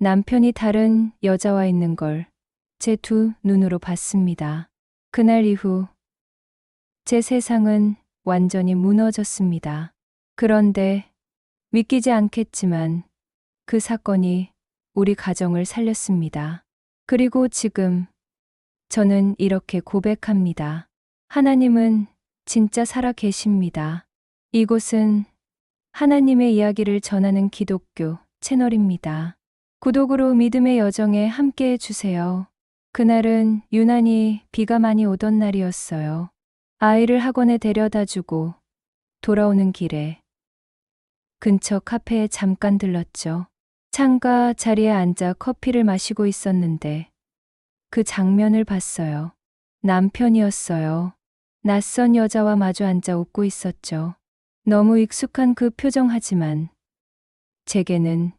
남편이 다른 여자와 있는 걸 제 두 눈으로 봤습니다. 그날 이후 제 세상은 완전히 무너졌습니다. 그런데 믿기지 않겠지만 그 사건이 우리 가정을 살렸습니다. 그리고 지금 저는 이렇게 고백합니다. 하나님은 진짜 살아 계십니다. 이곳은 하나님의 이야기를 전하는 기독교 채널입니다. 구독으로 믿음의 여정에 함께 해주세요. 그날은 유난히 비가 많이 오던 날이었어요. 아이를 학원에 데려다 주고 돌아오는 길에 근처 카페에 잠깐 들렀죠. 창가 자리에 앉아 커피를 마시고 있었는데 그 장면을 봤어요. 남편이었어요. 낯선 여자와 마주 앉아 웃고 있었죠. 너무 익숙한 그 표정하지만 제게는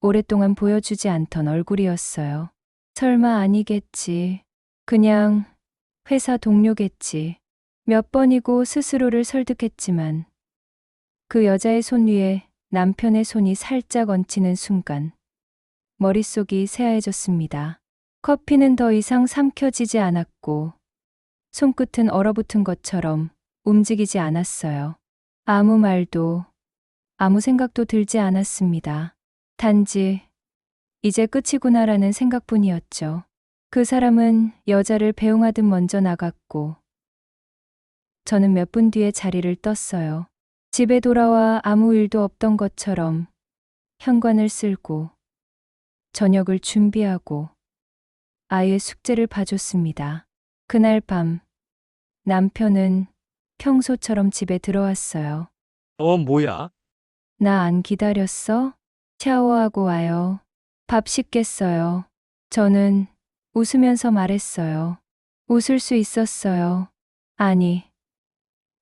오랫동안 보여주지 않던 얼굴이었어요. 설마 아니겠지. 그냥 회사 동료겠지. 몇 번이고 스스로를 설득했지만 그 여자의 손 위에 남편의 손이 살짝 얹히는 순간 머릿속이 새하얘졌습니다. 커피는 더 이상 삼켜지지 않았고 손끝은 얼어붙은 것처럼 움직이지 않았어요. 아무 말도 아무 생각도 들지 않았습니다. 단지 이제 끝이구나라는 생각뿐이었죠. 그 사람은 여자를 배웅하듯 먼저 나갔고 저는 몇 분 뒤에 자리를 떴어요. 집에 돌아와 아무 일도 없던 것처럼 현관을 쓸고 저녁을 준비하고 아이의 숙제를 봐줬습니다. 그날 밤 남편은 평소처럼 집에 들어왔어요. 뭐야? 나 안 기다렸어? 샤워하고 와요. 밥 식겠어요. 저는 웃으면서 말했어요. 웃을 수 있었어요. 아니,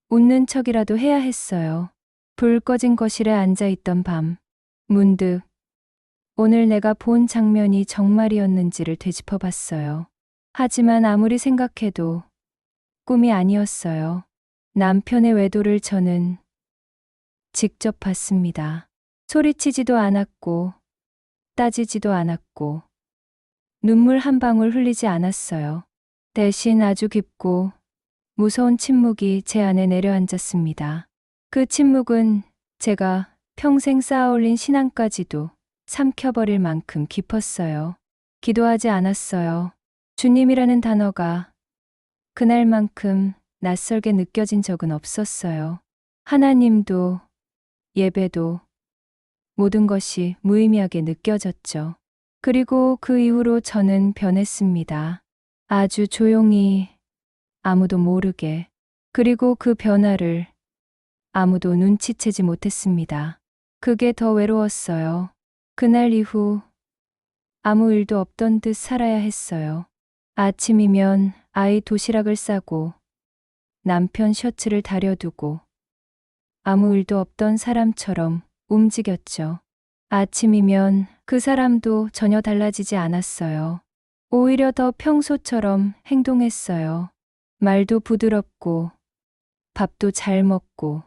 웃는 척이라도 해야 했어요. 불 꺼진 거실에 앉아 있던 밤, 문득 오늘 내가 본 장면이 정말이었는지를 되짚어 봤어요. 하지만 아무리 생각해도 꿈이 아니었어요. 남편의 외도를 저는 직접 봤습니다. 소리치지도 않았고, 따지지도 않았고, 눈물 한 방울 흘리지 않았어요. 대신 아주 깊고 무서운 침묵이 제 안에 내려앉았습니다. 그 침묵은 제가 평생 쌓아올린 신앙까지도 삼켜버릴 만큼 깊었어요. 기도하지 않았어요. 주님이라는 단어가 그날만큼 낯설게 느껴진 적은 없었어요. 하나님도 예배도 모든 것이 무의미하게 느껴졌죠. 그리고 그 이후로 저는 변했습니다. 아주 조용히, 아무도 모르게. 그리고 그 변화를 아무도 눈치채지 못했습니다. 그게 더 외로웠어요. 그날 이후 아무 일도 없던 듯 살아야 했어요. 아침이면 아이 도시락을 싸고 남편 셔츠를 다려두고 아무 일도 없던 사람처럼 움직였죠. 아침이면 그 사람도 전혀 달라지지 않았어요. 오히려 더 평소처럼 행동했어요. 말도 부드럽고 밥도 잘 먹고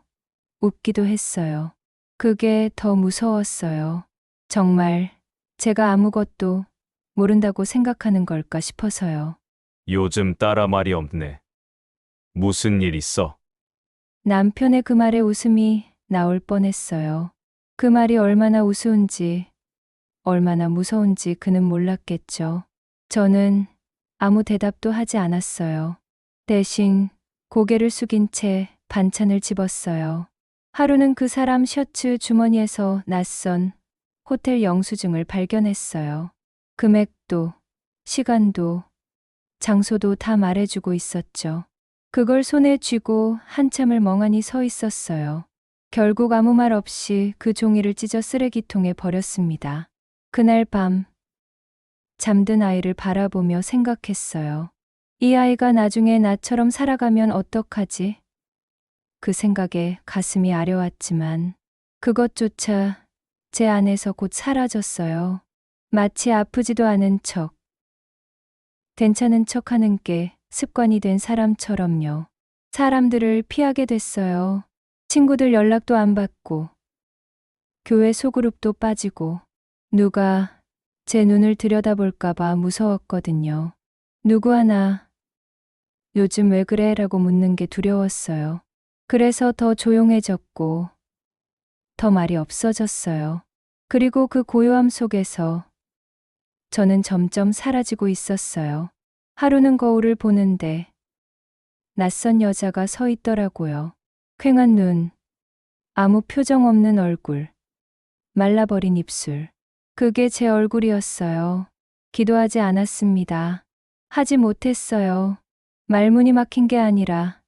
웃기도 했어요. 그게 더 무서웠어요. 정말 제가 아무것도 모른다고 생각하는 걸까 싶어서요. 요즘 딸아 말이 없네. 무슨 일 있어? 남편의 그 말에 웃음이 나올 뻔했어요. 그 말이 얼마나 우스운지, 얼마나 무서운지 그는 몰랐겠죠. 저는 아무 대답도 하지 않았어요. 대신 고개를 숙인 채 반찬을 집었어요. 하루는 그 사람 셔츠 주머니에서 낯선 호텔 영수증을 발견했어요. 금액도, 시간도, 장소도 다 말해주고 있었죠. 그걸 손에 쥐고 한참을 멍하니 서 있었어요. 결국 아무 말 없이 그 종이를 찢어 쓰레기통에 버렸습니다. 그날 밤, 잠든 아이를 바라보며 생각했어요. 이 아이가 나중에 나처럼 살아가면 어떡하지? 그 생각에 가슴이 아려왔지만 그것조차 제 안에서 곧 사라졌어요. 마치 아프지도 않은 척, 괜찮은 척 하는 게 습관이 된 사람처럼요. 사람들을 피하게 됐어요. 친구들 연락도 안 받고, 교회 소그룹도 빠지고, 누가 제 눈을 들여다볼까봐 무서웠거든요. 누구 하나 요즘 왜 그래? 라고 묻는 게 두려웠어요. 그래서 더 조용해졌고, 더 말이 없어졌어요. 그리고 그 고요함 속에서 저는 점점 사라지고 있었어요. 하루는 거울을 보는데 낯선 여자가 서 있더라고요. 퀭한 눈, 아무 표정 없는 얼굴, 말라버린 입술. 그게 제 얼굴이었어요. 기도하지 않았습니다. 하지 못했어요. 말문이 막힌 게 아니라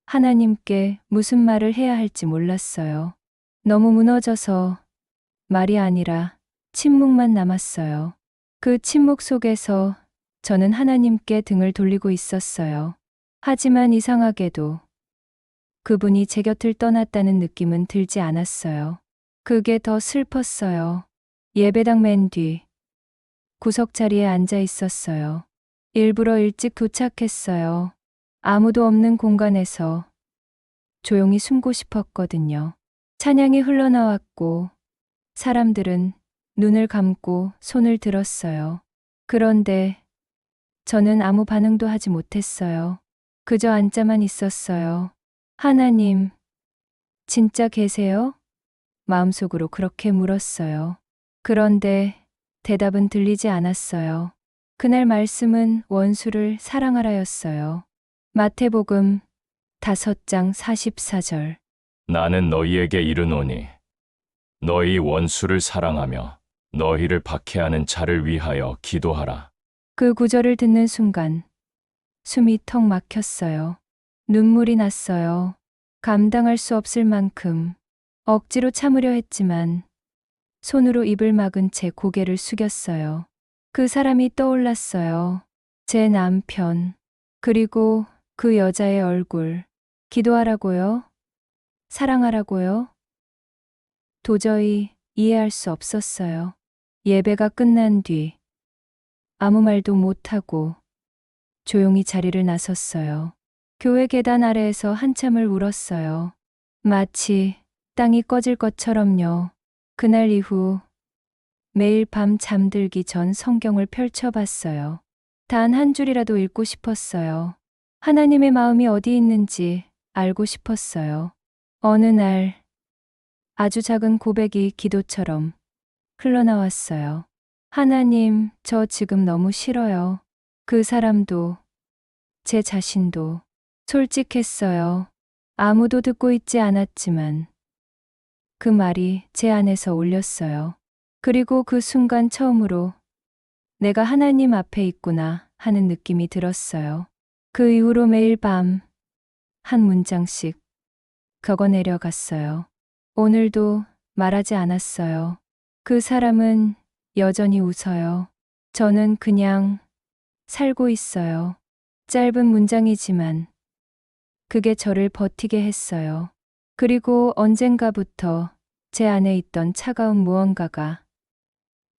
하나님께 무슨 말을 해야 할지 몰랐어요. 너무 무너져서 말이 아니라 침묵만 남았어요. 그 침묵 속에서 저는 하나님께 등을 돌리고 있었어요. 하지만 이상하게도 그분이 제 곁을 떠났다는 느낌은 들지 않았어요. 그게 더 슬펐어요. 예배당 맨 뒤 구석 자리에 앉아 있었어요. 일부러 일찍 도착했어요. 아무도 없는 공간에서 조용히 숨고 싶었거든요. 찬양이 흘러나왔고 사람들은 눈을 감고 손을 들었어요. 그런데 저는 아무 반응도 하지 못했어요. 그저 앉아만 있었어요. 하나님, 진짜 계세요? 마음속으로 그렇게 물었어요. 그런데 대답은 들리지 않았어요. 그날 말씀은 원수를 사랑하라였어요. 마태복음 5장 44절. 나는 너희에게 이르노니 너희 원수를 사랑하며 너희를 박해하는 자를 위하여 기도하라. 그 구절을 듣는 순간 숨이 턱 막혔어요. 눈물이 났어요. 감당할 수 없을 만큼 억지로 참으려 했지만 손으로 입을 막은 채 고개를 숙였어요. 그 사람이 떠올랐어요. 제 남편, 그리고 그 여자의 얼굴. 기도하라고요? 사랑하라고요? 도저히 이해할 수 없었어요. 예배가 끝난 뒤 아무 말도 못하고 조용히 자리를 나섰어요. 교회 계단 아래에서 한참을 울었어요. 마치 땅이 꺼질 것처럼요. 그날 이후 매일 밤 잠들기 전 성경을 펼쳐봤어요. 단 한 줄이라도 읽고 싶었어요. 하나님의 마음이 어디 있는지 알고 싶었어요. 어느 날 아주 작은 고백이 기도처럼 흘러나왔어요. 하나님, 저 지금 너무 싫어요. 그 사람도, 제 자신도. 솔직했어요. 아무도 듣고 있지 않았지만 그 말이 제 안에서 울렸어요. 그리고 그 순간 처음으로 내가 하나님 앞에 있구나 하는 느낌이 들었어요. 그 이후로 매일 밤 한 문장씩 적어 내려갔어요. 오늘도 말하지 않았어요. 그 사람은 여전히 웃어요. 저는 그냥 살고 있어요. 짧은 문장이지만 그게 저를 버티게 했어요. 그리고 언젠가부터 제 안에 있던 차가운 무언가가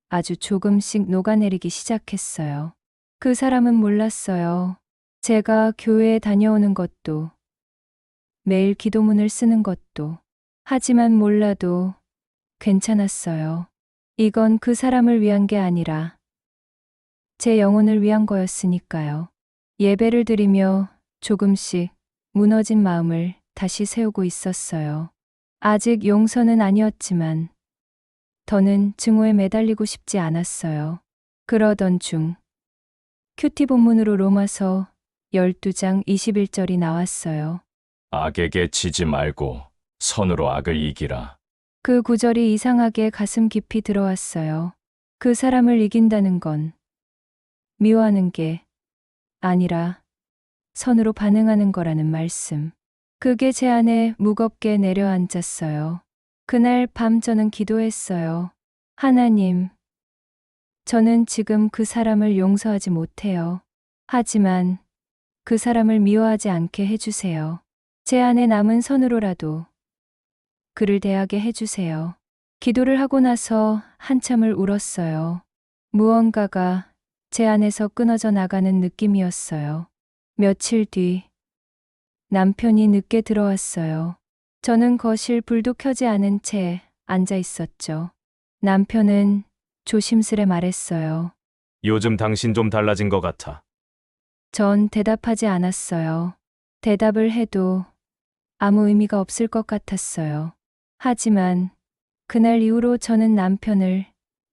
아주 조금씩 녹아내리기 시작했어요. 그 사람은 몰랐어요. 제가 교회에 다녀오는 것도, 매일 기도문을 쓰는 것도, 하지만 몰라도 괜찮았어요. 이건 그 사람을 위한 게 아니라 제 영혼을 위한 거였으니까요. 예배를 드리며 조금씩 무너진 마음을 다시 세우고 있었어요. 아직 용서는 아니었지만 더는 증오에 매달리고 싶지 않았어요. 그러던 중 큐티 본문으로 로마서 12장 21절이 나왔어요. 악에게 지지 말고 선으로 악을 이기라. 그 구절이 이상하게 가슴 깊이 들어왔어요. 그 사람을 이긴다는 건 미워하는 게 아니라 선으로 반응하는 거라는 말씀. 그게 제 안에 무겁게 내려앉았어요. 그날 밤 저는 기도했어요. 하나님, 저는 지금 그 사람을 용서하지 못해요. 하지만 그 사람을 미워하지 않게 해주세요. 제 안에 남은 선으로라도 그를 대하게 해주세요. 기도를 하고 나서 한참을 울었어요. 무언가가 제 안에서 끊어져 나가는 느낌이었어요. 며칠 뒤 남편이 늦게 들어왔어요. 저는 거실 불도 켜지 않은 채 앉아 있었죠. 남편은 조심스레 말했어요. 요즘 당신 좀 달라진 것 같아. 전 대답하지 않았어요. 대답을 해도 아무 의미가 없을 것 같았어요. 하지만 그날 이후로 저는 남편을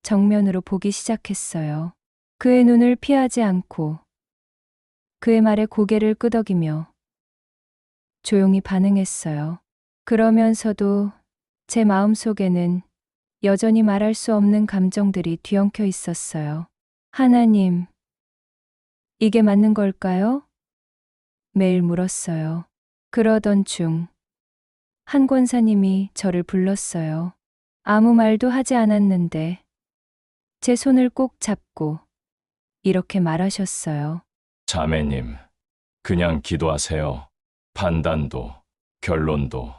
정면으로 보기 시작했어요. 그의 눈을 피하지 않고 그의 말에 고개를 끄덕이며 조용히 반응했어요. 그러면서도 제 마음속에는 여전히 말할 수 없는 감정들이 뒤엉켜 있었어요. 하나님, 이게 맞는 걸까요? 매일 물었어요. 그러던 중 한 권사님이 저를 불렀어요. 아무 말도 하지 않았는데 제 손을 꼭 잡고 이렇게 말하셨어요. 자매님, 그냥 기도하세요. 판단도, 결론도,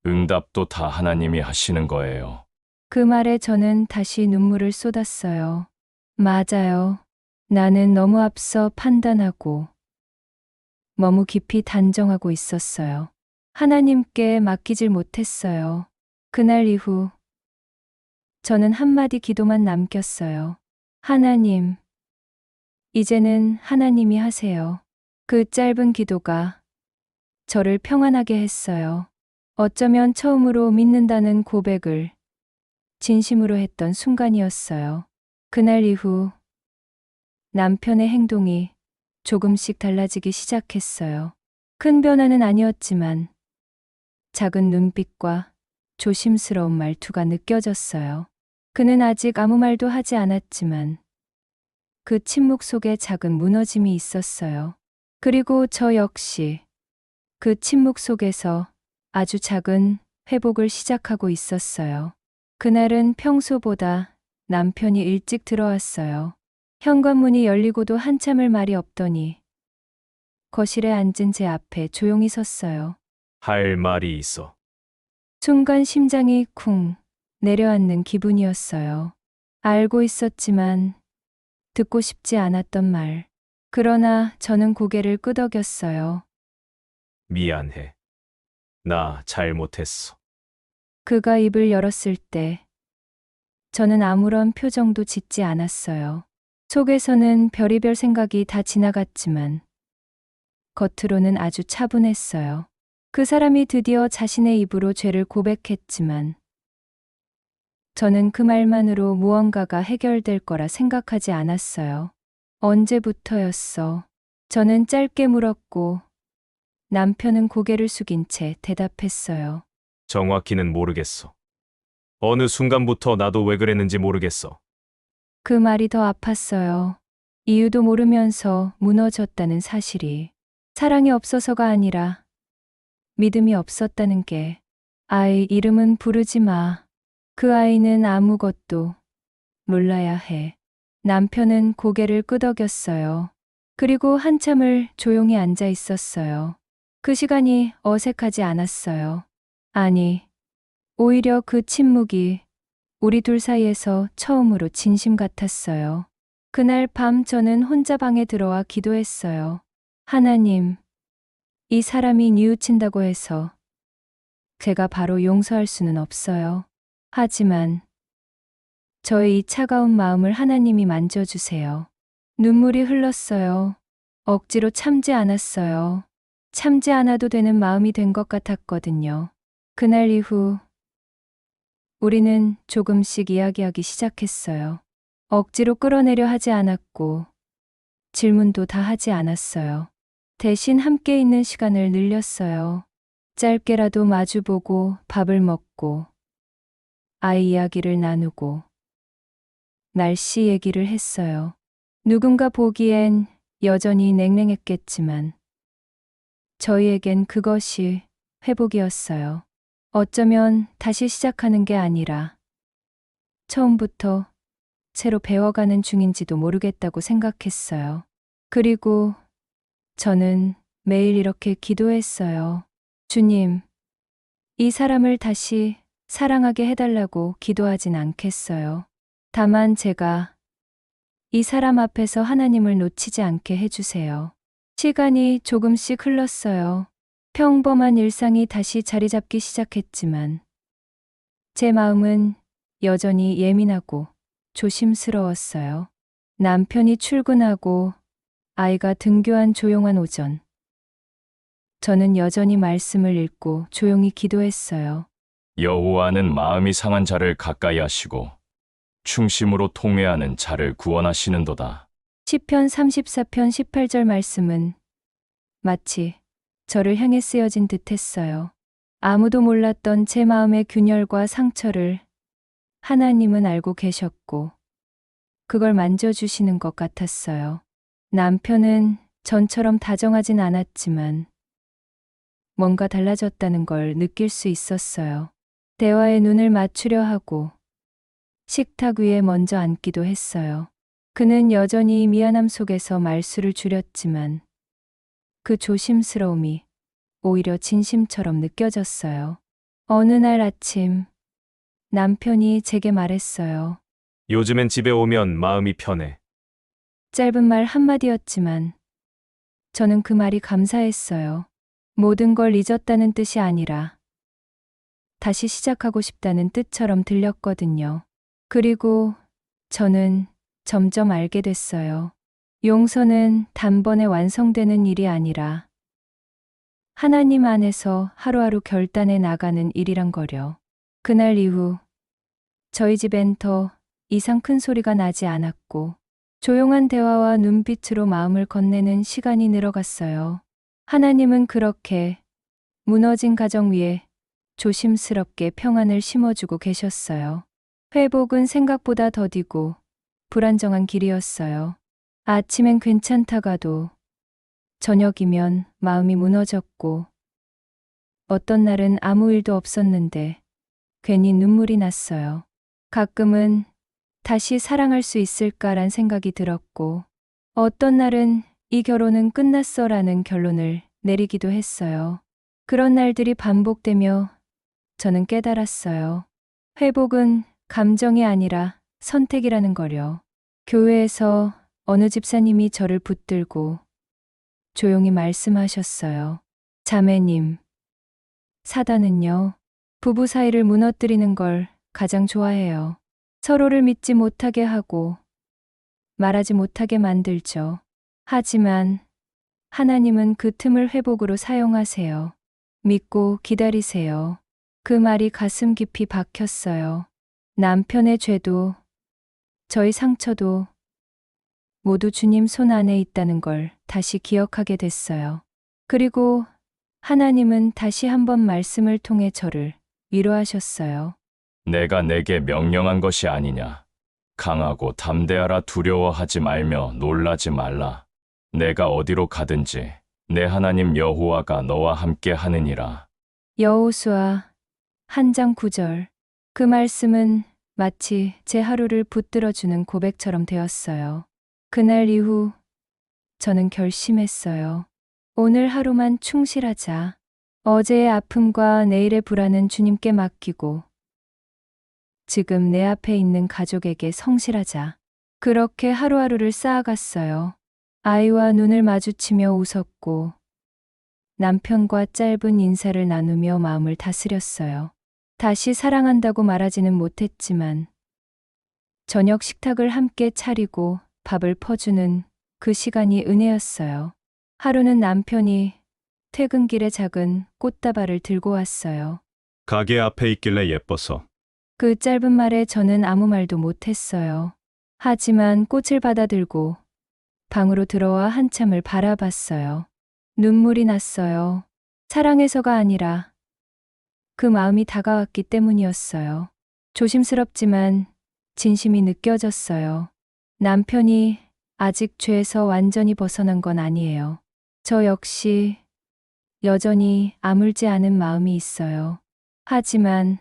응답도 다 하나님이 하시는 거예요. 그 말에 저는 다시 눈물을 쏟았어요. 맞아요. 나는 너무 앞서 판단하고 너무 깊이 단정하고 있었어요. 하나님께 맡기질 못했어요. 그날 이후 저는 한마디 기도만 남겼어요. 하나님, 이제는 하나님이 하세요. 그 짧은 기도가 저를 평안하게 했어요. 어쩌면 처음으로 믿는다는 고백을 진심으로 했던 순간이었어요. 그날 이후 남편의 행동이 조금씩 달라지기 시작했어요. 큰 변화는 아니었지만 작은 눈빛과 조심스러운 말투가 느껴졌어요. 그는 아직 아무 말도 하지 않았지만 그 침묵 속에 작은 무너짐이 있었어요. 그리고 저 역시 그 침묵 속에서 아주 작은 회복을 시작하고 있었어요. 그날은 평소보다 남편이 일찍 들어왔어요. 현관문이 열리고도 한참을 말이 없더니 거실에 앉은 제 앞에 조용히 섰어요. 할 말이 있어. 순간 심장이 쿵 내려앉는 기분이었어요. 알고 있었지만 듣고 싶지 않았던 말. 그러나 저는 고개를 끄덕였어요. 미안해. 나 잘못했어. 그가 입을 열었을 때 저는 아무런 표정도 짓지 않았어요. 속에서는 별의별 생각이 다 지나갔지만 겉으로는 아주 차분했어요. 그 사람이 드디어 자신의 입으로 죄를 고백했지만 저는 그 말만으로 무언가가 해결될 거라 생각하지 않았어요. 언제부터였어? 저는 짧게 물었고 남편은 고개를 숙인 채 대답했어요. 정확히는 모르겠어. 어느 순간부터 나도 왜 그랬는지 모르겠어. 그 말이 더 아팠어요. 이유도 모르면서 무너졌다는 사실이 사랑이 없어서가 아니라 믿음이 없었다는 게. 아이 이름은 부르지 마. 그 아이는 아무것도 몰라야 해. 남편은 고개를 끄덕였어요. 그리고 한참을 조용히 앉아 있었어요. 그 시간이 어색하지 않았어요. 아니, 오히려 그 침묵이 우리 둘 사이에서 처음으로 진심 같았어요. 그날 밤 저는 혼자 방에 들어와 기도했어요. 하나님, 이 사람이 뉘우친다고 해서 제가 바로 용서할 수는 없어요. 하지만 저의 이 차가운 마음을 하나님이 만져주세요. 눈물이 흘렀어요. 억지로 참지 않았어요. 참지 않아도 되는 마음이 된 것 같았거든요. 그날 이후 우리는 조금씩 이야기하기 시작했어요. 억지로 끌어내려 하지 않았고 질문도 다 하지 않았어요. 대신 함께 있는 시간을 늘렸어요. 짧게라도 마주보고 밥을 먹고 아이 이야기를 나누고 날씨 얘기를 했어요. 누군가 보기엔 여전히 냉랭했겠지만 저희에겐 그것이 회복이었어요. 어쩌면 다시 시작하는 게 아니라 처음부터 새로 배워가는 중인지도 모르겠다고 생각했어요. 그리고 저는 매일 이렇게 기도했어요. 주님, 이 사람을 다시 사랑하게 해달라고 기도하진 않겠어요. 다만 제가 이 사람 앞에서 하나님을 놓치지 않게 해주세요. 시간이 조금씩 흘렀어요. 평범한 일상이 다시 자리 잡기 시작했지만 제 마음은 여전히 예민하고 조심스러웠어요. 남편이 출근하고 아이가 등교한 조용한 오전. 저는 여전히 말씀을 읽고 조용히 기도했어요. 여호와는 마음이 상한 자를 가까이 하시고 충심으로 통회하는 자를 구원하시는도다. 시편 34편 18절 말씀은 마치 저를 향해 쓰여진 듯 했어요. 아무도 몰랐던 제 마음의 균열과 상처를 하나님은 알고 계셨고 그걸 만져주시는 것 같았어요. 남편은 전처럼 다정하진 않았지만 뭔가 달라졌다는 걸 느낄 수 있었어요. 대화에 눈을 맞추려 하고 식탁 위에 먼저 앉기도 했어요. 그는 여전히 미안함 속에서 말수를 줄였지만 그 조심스러움이 오히려 진심처럼 느껴졌어요. 어느 날 아침 남편이 제게 말했어요. 요즘엔 집에 오면 마음이 편해. 짧은 말 한마디였지만 저는 그 말이 감사했어요. 모든 걸 잊었다는 뜻이 아니라 다시 시작하고 싶다는 뜻처럼 들렸거든요. 그리고 저는 점점 알게 됐어요. 용서는 단번에 완성되는 일이 아니라 하나님 안에서 하루하루 결단해 나가는 일이란 거려. 그날 이후 저희 집엔 더 이상 큰 소리가 나지 않았고 조용한 대화와 눈빛으로 마음을 건네는 시간이 늘어갔어요. 하나님은 그렇게 무너진 가정 위에 조심스럽게 평안을 심어주고 계셨어요. 회복은 생각보다 더디고 불안정한 길이었어요. 아침엔 괜찮다가도 저녁이면 마음이 무너졌고 어떤 날은 아무 일도 없었는데 괜히 눈물이 났어요. 가끔은 다시 사랑할 수 있을까란 생각이 들었고 어떤 날은 이 결혼은 끝났어라는 결론을 내리기도 했어요. 그런 날들이 반복되며 저는 깨달았어요. 회복은 감정이 아니라 선택이라는 거려. 교회에서 어느 집사님이 저를 붙들고 조용히 말씀하셨어요. 자매님, 사단은요, 부부 사이를 무너뜨리는 걸 가장 좋아해요. 서로를 믿지 못하게 하고 말하지 못하게 만들죠. 하지만 하나님은 그 틈을 회복으로 사용하세요. 믿고 기다리세요. 그 말이 가슴 깊이 박혔어요. 남편의 죄도 저희 상처도 모두 주님 손 안에 있다는 걸 다시 기억하게 됐어요. 그리고 하나님은 다시 한번 말씀을 통해 저를 위로하셨어요. 내가 내게 명령한 것이 아니냐. 강하고 담대하라. 두려워하지 말며 놀라지 말라. 내가 어디로 가든지 내 하나님 여호와가 너와 함께 하느니라. 여호수아 1장 9절. 그 말씀은 마치 제 하루를 붙들어주는 고백처럼 되었어요. 그날 이후 저는 결심했어요. 오늘 하루만 충실하자. 어제의 아픔과 내일의 불안은 주님께 맡기고 지금 내 앞에 있는 가족에게 성실하자. 그렇게 하루하루를 쌓아갔어요. 아이와 눈을 마주치며 웃었고 남편과 짧은 인사를 나누며 마음을 다스렸어요. 다시 사랑한다고 말하지는 못했지만 저녁 식탁을 함께 차리고 밥을 퍼주는 그 시간이 은혜였어요. 하루는 남편이 퇴근길에 작은 꽃다발을 들고 왔어요. 가게 앞에 있길래 예뻐서. 그 짧은 말에 저는 아무 말도 못했어요. 하지만 꽃을 받아들고 방으로 들어와 한참을 바라봤어요. 눈물이 났어요. 사랑해서가 아니라 그 마음이 다가왔기 때문이었어요. 조심스럽지만 진심이 느껴졌어요. 남편이 아직 죄에서 완전히 벗어난 건 아니에요. 저 역시 여전히 아물지 않은 마음이 있어요. 하지만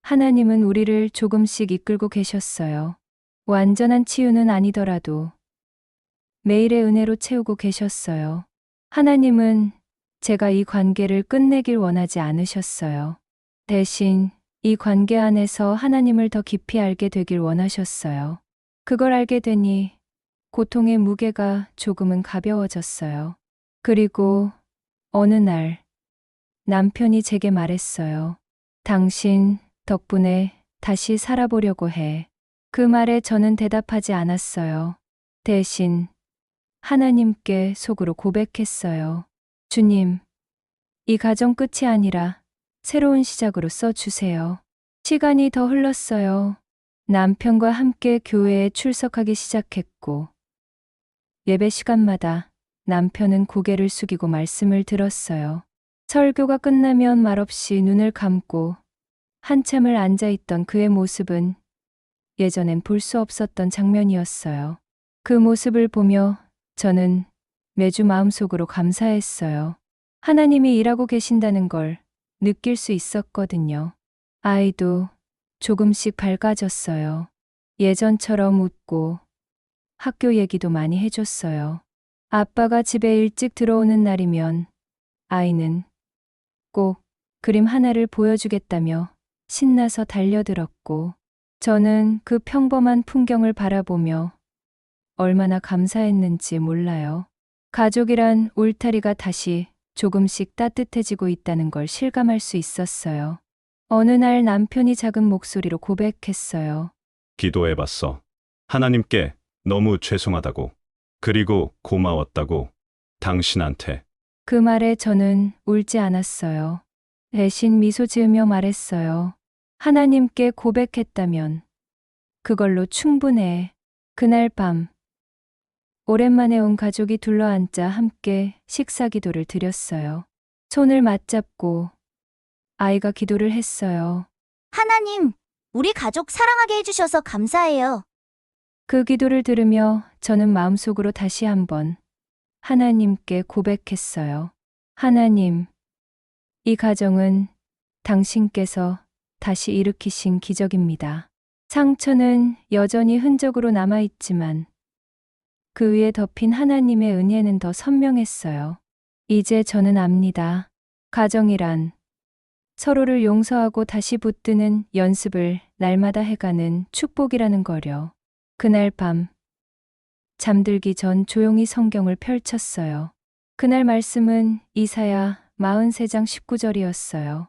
하나님은 우리를 조금씩 이끌고 계셨어요. 완전한 치유는 아니더라도 매일의 은혜로 채우고 계셨어요. 하나님은 제가 이 관계를 끝내길 원하지 않으셨어요. 대신 이 관계 안에서 하나님을 더 깊이 알게 되길 원하셨어요. 그걸 알게 되니 고통의 무게가 조금은 가벼워졌어요. 그리고 어느 날 남편이 제게 말했어요. 당신 덕분에 다시 살아보려고 해. 그 말에 저는 대답하지 않았어요. 대신 하나님께 속으로 고백했어요. 주님, 이 가정 끝이 아니라 새로운 시작으로 써주세요. 시간이 더 흘렀어요. 남편과 함께 교회에 출석하기 시작했고, 예배 시간마다 남편은 고개를 숙이고 말씀을 들었어요. 설교가 끝나면 말없이 눈을 감고 한참을 앉아있던 그의 모습은 예전엔 볼 수 없었던 장면이었어요. 그 모습을 보며 저는 매주 마음속으로 감사했어요. 하나님이 일하고 계신다는 걸 느낄 수 있었거든요. 아이도 조금씩 밝아졌어요. 예전처럼 웃고 학교 얘기도 많이 해줬어요. 아빠가 집에 일찍 들어오는 날이면 아이는 꼭 그림 하나를 보여주겠다며 신나서 달려들었고, 저는 그 평범한 풍경을 바라보며 얼마나 감사했는지 몰라요. 가족이란 울타리가 다시 조금씩 따뜻해지고 있다는 걸 실감할 수 있었어요. 어느 날 남편이 작은 목소리로 고백했어요. 기도해봤어. 하나님께 너무 죄송하다고. 그리고 고마웠다고. 당신한테. 그 말에 저는 울지 않았어요. 대신 미소 지으며 말했어요. 하나님께 고백했다면 그걸로 충분해. 그날 밤 오랜만에 온 가족이 둘러앉아 함께 식사 기도를 드렸어요. 손을 맞잡고 아이가 기도를 했어요. 하나님, 우리 가족 사랑하게 해주셔서 감사해요. 그 기도를 들으며 저는 마음속으로 다시 한번 하나님께 고백했어요. 하나님, 이 가정은 당신께서 다시 일으키신 기적입니다. 상처는 여전히 흔적으로 남아있지만 그 위에 덮인 하나님의 은혜는 더 선명했어요. 이제 저는 압니다. 가정이란 서로를 용서하고 다시 붙드는 연습을 날마다 해가는 축복이라는 거려. 그날 밤 잠들기 전 조용히 성경을 펼쳤어요. 그날 말씀은 이사야 43장 19절이었어요.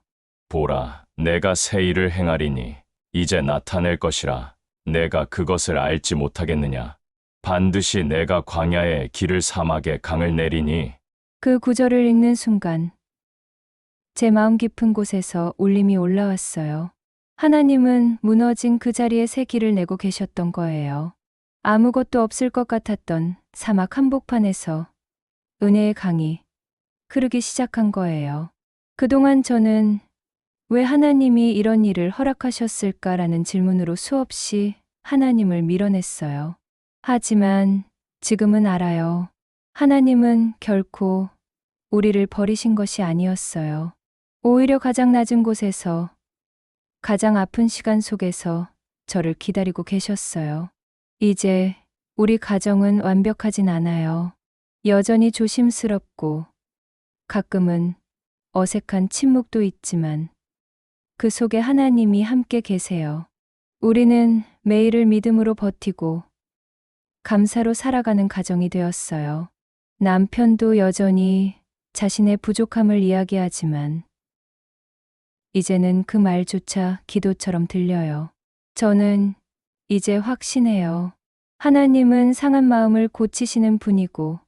보라, 내가 새 일을 행하리니 이제 나타낼 것이라. 내가 그것을 알지 못하겠느냐. 반드시 내가 광야에 길을 사막에 강을 내리니. 그 구절을 읽는 순간 제 마음 깊은 곳에서 울림이 올라왔어요. 하나님은 무너진 그 자리에 새 길을 내고 계셨던 거예요. 아무것도 없을 것 같았던 사막 한복판에서 은혜의 강이 흐르기 시작한 거예요. 그동안 저는 왜 하나님이 이런 일을 허락하셨을까라는 질문으로 수없이 하나님을 밀어냈어요. 하지만 지금은 알아요. 하나님은 결코 우리를 버리신 것이 아니었어요. 오히려 가장 낮은 곳에서 가장 아픈 시간 속에서 저를 기다리고 계셨어요. 이제 우리 가정은 완벽하진 않아요. 여전히 조심스럽고 가끔은 어색한 침묵도 있지만 그 속에 하나님이 함께 계세요. 우리는 매일을 믿음으로 버티고 감사로 살아가는 가정이 되었어요. 남편도 여전히 자신의 부족함을 이야기하지만 이제는 그 말조차 기도처럼 들려요. 저는 이제 확신해요. 하나님은 상한 마음을 고치시는 분이고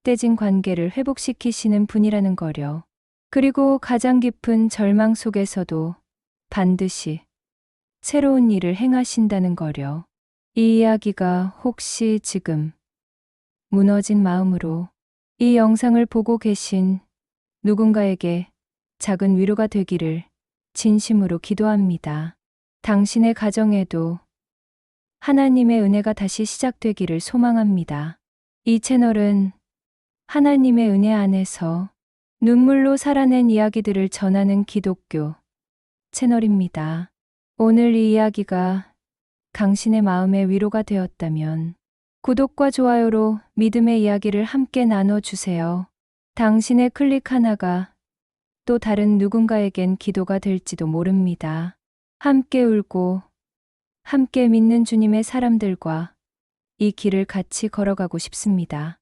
떼진 관계를 회복시키시는 분이라는 거려. 그리고 가장 깊은 절망 속에서도 반드시 새로운 일을 행하신다는 거려. 이 이야기가 혹시 지금 무너진 마음으로 이 영상을 보고 계신 누군가에게 작은 위로가 되기를 진심으로 기도합니다. 당신의 가정에도 하나님의 은혜가 다시 시작되기를 소망합니다. 이 채널은 하나님의 은혜 안에서 눈물로 살아낸 이야기들을 전하는 기독교 채널입니다. 오늘 이 이야기가 당신의 마음에 위로가 되었다면 구독과 좋아요로 믿음의 이야기를 함께 나눠주세요. 당신의 클릭 하나가 또 다른 누군가에겐 기도가 될지도 모릅니다. 함께 울고 함께 믿는 주님의 사람들과 이 길을 같이 걸어가고 싶습니다.